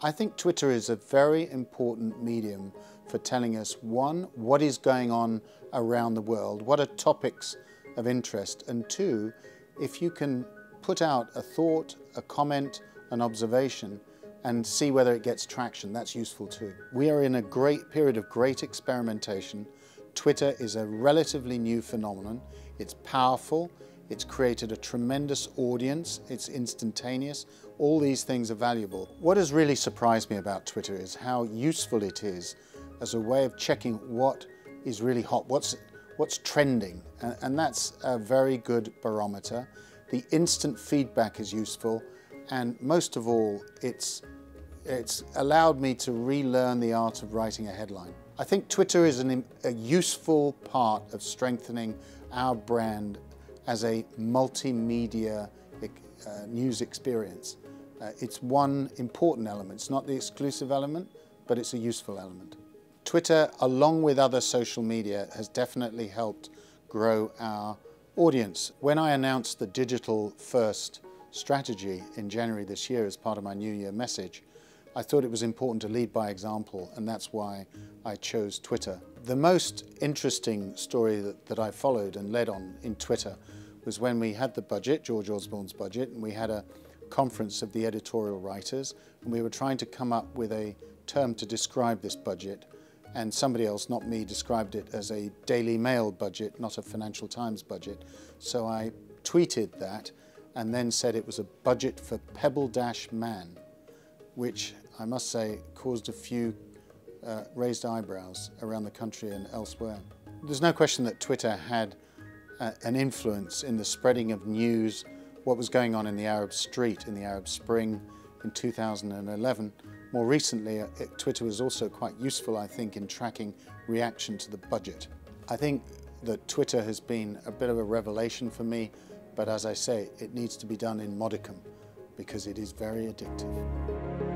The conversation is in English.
I think Twitter is a very important medium for telling us, one, what is going on around the world, what are topics of interest, and two, if you can put out a thought, a comment, an observation, and see whether it gets traction, that's useful too. We are in a great period of great experimentation. Twitter is a relatively new phenomenon. It's powerful. It's created a tremendous audience. It's instantaneous. All these things are valuable. What has really surprised me about Twitter is how useful it is as a way of checking what is really hot, what's trending, and that's a very good barometer. The instant feedback is useful, and most of all, it's allowed me to relearn the art of writing a headline. I think Twitter is a useful part of strengthening our brand as a multimedia news experience. It's one important element. It's not the exclusive element, but it's a useful element. Twitter, along with other social media, has definitely helped grow our audience. When I announced the digital first strategy in January this year as part of my New Year message, I thought it was important to lead by example, and that's why I chose Twitter. The most interesting story that I followed and led on in Twitter was when we had the budget, George Osborne's budget, and we had a conference of the editorial writers, and we were trying to come up with a term to describe this budget, and somebody else, not me, described it as a Daily Mail budget, not a Financial Times budget. So I tweeted that and then said it was a budget for Pebble Dash Man, which I must say caused a few raised eyebrows around the country and elsewhere. There's no question that Twitter had an influence in the spreading of news, what was going on in the Arab Street, in the Arab Spring in 2011. More recently, Twitter was also quite useful, I think, in tracking reaction to the budget. I think that Twitter has been a bit of a revelation for me, but as I say, it needs to be done in modicum because it is very addictive.